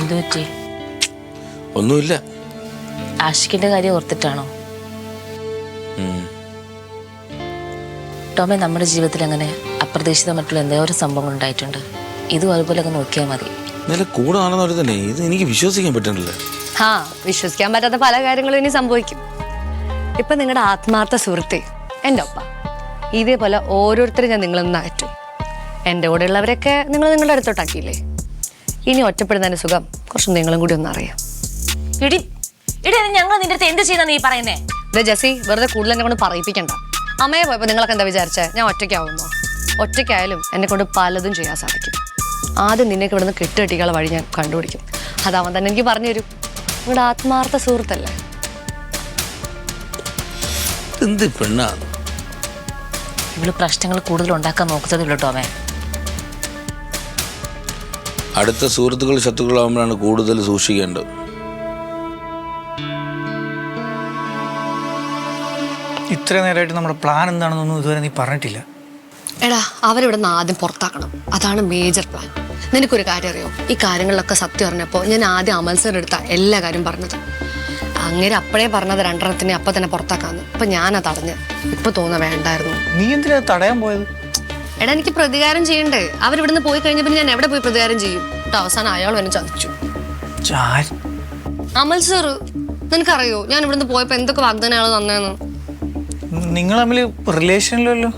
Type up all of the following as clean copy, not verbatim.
എന്തു പറ്റി? ഒന്നുമില്ല. ആഷിക്കിന്റെ കാര്യം ഓർത്തിട്ടാണോ? ടോമെ, നമ്മുടെ ജീവിതത്തിൽ അങ്ങനെ അപ്രതീക്ഷിതമായിട്ടുള്ള എന്തോരം സംഭവങ്ങൾ ഉണ്ടായിട്ടുണ്ട്. ഇതും അതുപോലെ ഒക്കെ നോക്കിയാൽ മതി. നല്ല കൂടാണെന്നവർ തന്നെ ഇത് എനിക്ക് വിശ്വസിക്കാൻ പറ്റണില്ല. വിശ്വസിക്കാൻ പറ്റാത്ത പല കാര്യങ്ങളും ഇനി സംഭവിക്കും. ഇപ്പൊ നിങ്ങളുടെ ആത്മാർത്ഥ സുഹൃത്തെ എൻ്റെ ഒപ്പ ഇതേപോലെ ഓരോരുത്തരും ഞാൻ നിങ്ങളൊന്നും അകറ്റും. എൻ്റെ കൂടെ ഉള്ളവരൊക്കെ നിങ്ങൾ നിങ്ങളുടെ അടുത്തോട്ടാക്കിയില്ലേ? ഇനി ഒറ്റപ്പെടുന്നതിന്റെ സുഖം കുറച്ച് നിങ്ങളും കൂടി ഒന്ന് അറിയാം. ഞങ്ങൾ നിന്റെ അടുത്ത് എന്ത് ചെയ്യുന്ന നീ പറയുന്നേ? ജസി, വെറുതെ കൂടുതൽ എന്നെ കൊണ്ട് പറയിപ്പിക്കണ്ട. അമ്മയെ പോയപ്പോൾ നിങ്ങളൊക്കെ എന്താ വിചാരിച്ചേ? ഞാൻ ഒറ്റയ്ക്കാവുന്നോ? ഒറ്റയ്ക്കായാലും എന്നെ കൊണ്ട് പലതും ചെയ്യാൻ സാധിക്കും. ആദ്യം നിന്നേക്ക് ഇവിടുന്ന് കെട്ടുകെട്ടിക്കാനുള്ള വഴി ഞാൻ കണ്ടുപിടിക്കും. അതവൻ തന്നെ എനിക്ക് പറഞ്ഞു തരും. നിങ്ങളുടെ ആത്മാർത്ഥ സുഹൃത്തല്ലേ? എന്ത് പെണ്ണാണ് ഇവള് പ്രശ്നങ്ങൾ കൂടുതൽ ഉണ്ടാക്കാൻ നോക്കുന്നതേ ടോമേ. അടുത്ത സുഹൃത്തുക്കൾ ശത്രുക്കളാകുമ്പോഴാണ് കൂടുതൽ സൂക്ഷിക്കേണ്ടത്. ഇത്ര നേരമായിട്ട് നമ്മുടെ പ്ലാൻ എന്താണെന്നൊന്നും ഇതുവരെ നീ പറഞ്ഞിട്ടില്ല. എടാ, അവരിവിടെ നിന്ന് ആദ്യം പുറത്താക്കണം. അതാണ് മേജർ പ്ലാൻ. നിനക്കൊരു കാര്യം അറിയോ? ഈ കാര്യങ്ങളിലൊക്കെ സത്യം അറിഞ്ഞപ്പോൾ ഞാൻ ആദ്യം അമൽ സാർ എടുത്ത എല്ലാ കാര്യം പറഞ്ഞത്. അങ്ങനെ അപ്പോഴേ പറഞ്ഞത് രണ്ടെണ്ണത്തിനെ അപ്പം തന്നെ പുറത്താക്കാന്ന്. അപ്പൊ ഞാനത് അറിഞ്ഞ് ഇപ്പൊ തോന്നുന്ന വേണ്ടായിരുന്നു. നീ എന്തിനാ തടയാൻ പോയത്? എടാ, എനിക്ക് പ്രതികാരം ചെയ്യണ്ടേ? അവരിവിടുന്ന് പോയി കഴിഞ്ഞപ്പോൾ ഞാൻ എവിടെ പോയി പ്രതികാരം ചെയ്യും? അവസാനം അയാൾ എന്നെ ചതിച്ചു. അമൽ സാർ, നിനക്കറിയോ ഞാൻ ഇവിടുന്ന് പോയപ്പോ എന്തൊക്കെ വാഗ്ദാനങ്ങൾ തന്നേന്ന്? നിങ്ങൾ തമ്മിൽ റിലേഷനിലല്ലോ.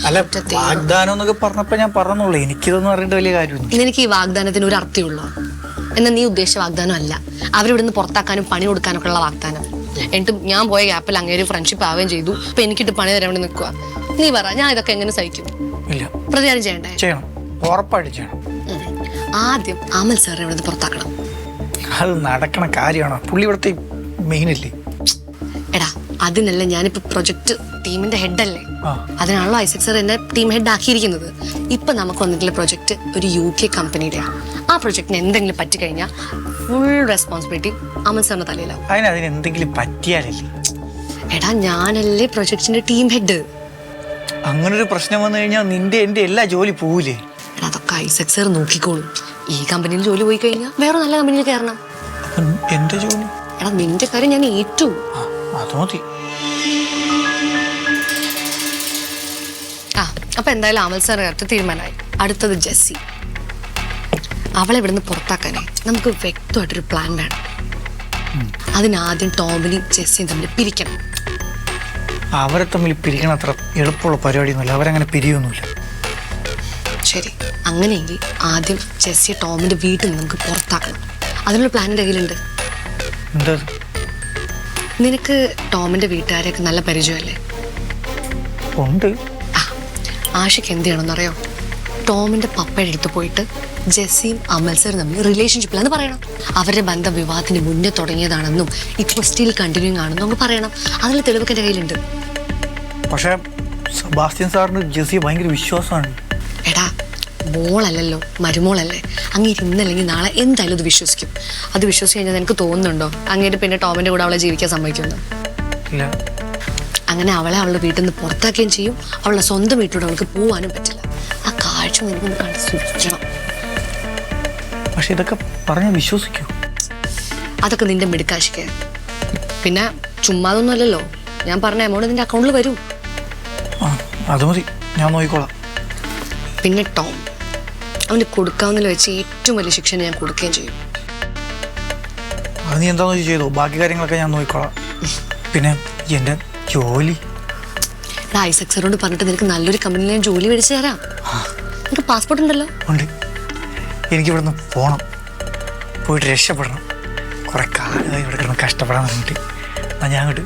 അല്ല, വാഗ്ദാനം എന്നൊക്കെ പറഞ്ഞപ്പോ ഞാൻ പറഞ്ഞോളൂ. എനിക്കിതൊന്നും അറിയേണ്ട വലിയ കാര്യമൊന്നും. നിനക്ക് ഈ വാഗ്ദാനത്തിന് ഒരു അർത്ഥമുള്ളൂ. എന്നാൽ നീ ഉദ്ദേശിച്ച വാഗ്ദാനം അല്ല. അവരിവിടുന്ന് പുറത്താക്കാനും പണി കൊടുക്കാനൊക്കെ ഉള്ള വാഗ്ദാനം. എന്നിട്ട് ഞാൻ പോയ ഗ്യാപ്പിൽ അങ്ങനെ ഒരു ഫ്രണ്ട്ഷിപ്പ് ആവുകയും ചെയ്തു. ഇപ്പൊ എനിക്കിട്ട് പണി തരാൻ വേണ്ടി നിൽക്കുക. നീ പറ, ഞാൻ ഇതൊക്കെ എങ്ങനെ സഹിക്കും? ഇല്ല, പ്രതികാരം ചെയ്യണ്ടേ? ചെയ്യണം, ഉറപ്പായിട്ട് ചെയ്യണം. ആദ്യം അമൽ സാർ ഇവിടുന്ന് പുറത്താക്കണം. അത് നടക്കണ കാര്യമാണോ? പുള്ളി ഇവിടുത്തെ മെയിൻ അല്ലേ? എടാ, അതിനല്ല ഞാനിപ്പോ പ്രൊജക്ട് ടീമിന്റെ ഹെഡല്ലേ. അതിനാണല്ലോ ഐസക് സാർ എന്നെ ടീം ഹെഡ് ആക്കിയിരിക്കുന്നത്. ഇപ്പൊ നമുക്ക് വന്നിട്ടുള്ള പ്രൊജക്ട് ഒരു UK കമ്പനിയുടെയാണ്. ആ പ്രൊജക്ടിന് എന്തെങ്കിലും പറ്റിക്കഴിഞ്ഞാൽ ഫുൾ റെസ്പോൺസിബിലിറ്റി അമൽ സാറിന്റെ തലയിലാവും. അതിന് എന്തെങ്കിലും പറ്റിയാലല്ലേ? എടാ, ഞാനല്ലേ പ്രൊജക്ടിന്റെ ടീം ഹെഡ്. അങ്ങനൊരു പ്രശ്നം വന്നു കഴിഞ്ഞാൽ നിന്റെ എന്റെ എല്ലാ ജോലി പോവില്ലേ? എടാ, അതൊക്കെ ഐസക് സാർ നോക്കിക്കോളും. ഈ കമ്പനിയിൽ ജോലി പോയി കഴിഞ്ഞാൽ വേറെ നല്ല കമ്പനിയിൽ കയറണം. എന്റെ ജോലി? എടാ, നിന്റെ കാര്യം ഞാൻ ഏറ്റു. അത് മതി. അപ്പൊ എന്തായാലും അമൽ സാർ അടുത്ത തീരുമാനമായി. അടുത്തത് ജെസ്സി. അവളെ ഇവിടുന്ന് പുറത്താക്കാനേ നമുക്ക് വ്യക്തമായിട്ടൊരു പ്ലാൻ വേണം. അതിനാദ്യം ടോമിനെയും ജെസ്സിയും തമ്മിൽ പിരിക്കണം. അവരെ തമ്മിൽ പിരിക്കണ അത്ര എളുപ്പമുള്ള പരിപാടിയൊന്നുമില്ല. അവരങ്ങനെ പിരിയൊന്നുമില്ല. ശരി, അങ്ങനെയെങ്കിൽ ആദ്യം ജെസ്സിയെ ടോമിന്റെ വീട്ടിൽ നിന്ന് നമുക്ക് പുറത്താക്കണം. അതിനുള്ള പ്ലാൻ എൻ്റെ കയ്യിലുണ്ട്. എന്താ? നിനക്ക് ടോമിന്റെ വീട്ടുകാരെയൊക്കെ നല്ല പരിചയമല്ലേ? ഉണ്ട്. ആഷിക്ക് എന്ത് ചെയ്യണമെന്നറിയോ? ടോമിന്റെ പപ്പയുടെ അടുത്ത് പോയിട്ട് ജെസ്സിയും അമൽ സാറും തമ്മിൽ റിലേഷൻഷിപ്പിലാന്ന് പറയണം. അവരുടെ ബന്ധം വിവാഹത്തിന് മുന്നേ തുടങ്ങിയതാണെന്നും ഇപ്പോൾ സ്റ്റിൽ കണ്ടിന്യൂയിങ് ആണെന്നും നമുക്ക് പറയണം. അതിനുള്ള തെളിവൊക്കെ എൻ്റെ കയ്യിലുണ്ട്. പക്ഷേ സെബാസ്റ്റ്യൻ സാറിന് ജെസ്സിയെ ഭയങ്കര വിശ്വാസമാണ്. എടാ, മോളല്ലല്ലോ, മരുമോളല്ലേ. അങ്ങേര് ഇന്നല്ലെങ്കിൽ നാളെ എന്തായാലും ഇത് വിശ്വസിക്കും. അത് വിശ്വസിച്ച് കഴിഞ്ഞാൽ നിനക്ക് തോന്നുന്നുണ്ടോ അങ്ങേര് പിന്നെ ടോമിന്റെ കൂടെ അവളെ ജീവിക്കാൻ സമ്മതിക്കുമെന്ന്? ഇല്ല. അങ്ങനെ അവളെ അവളുടെ വീട്ടിൽ നിന്ന് പുറത്താക്കുകയും ചെയ്യും. അവളുടെ സ്വന്തം വീട്ടിലൂടെ അവൾക്ക് പോവാനും പറ്റില്ല. ആ കാഴ്ച നിനക്കൊന്ന് കണ്ട് സൂക്ഷിക്കണം. പക്ഷെ ഇതൊക്കെ പറഞ്ഞ് വിശ്വസിക്കൂ? അതൊക്കെ നിന്റെ മിടുക്കാശിക്ക്. പിന്നെ ചുമ്മാതൊന്നും അല്ലല്ലോ. ഞാൻ പറഞ്ഞ എമൗണ്ട് നിന്റെ അക്കൗണ്ടിൽ വരൂ. അത് മതി, ഞാൻ നോക്കിക്കോളാം. പിന്നെ ടോം, അവന് കൊടുക്കാവുന്നതിൽ വെച്ച് ഏറ്റവും വലിയ ശിക്ഷ ഞാൻ കൊടുക്കുകയും ചെയ്യും. അത് നീ എന്താണെന്ന് വെച്ച് ചെയ്തോ. ബാക്കി കാര്യങ്ങളൊക്കെ ഞാൻ നോക്കിക്കോളാം. പിന്നെ എൻ്റെ ജോലി? ഐസക് സാറോട് പറഞ്ഞിട്ട് നിനക്ക് നല്ലൊരു കമ്പനിയിൽ ഞാൻ ജോലി മേടിച്ചു തരാം. നിനക്ക് പാസ്പോർട്ട് ഉണ്ടല്ലോ? ഉണ്ട്. എനിക്കിവിടുന്ന് പോകണം, പോയിട്ട് രക്ഷപ്പെടണം. കുറെ കാലമായി ഇവിടെ കിടന്ന് കഷ്ടപ്പെടാൻ പറഞ്ഞിട്ട്. ഞാൻ അങ്ങോട്ട്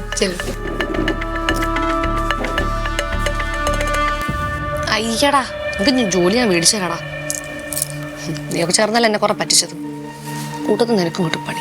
അയ്യടാ, നിനക്ക് ജോലി ഞാൻ മേടിച്ചു തരാടാ. നീയൊക്കെ ചേർന്നല്ല എന്നെ കുറെ പറ്റിച്ചത്. കൂട്ടത്തിൽ നിനക്കും കിട്ടും പണി.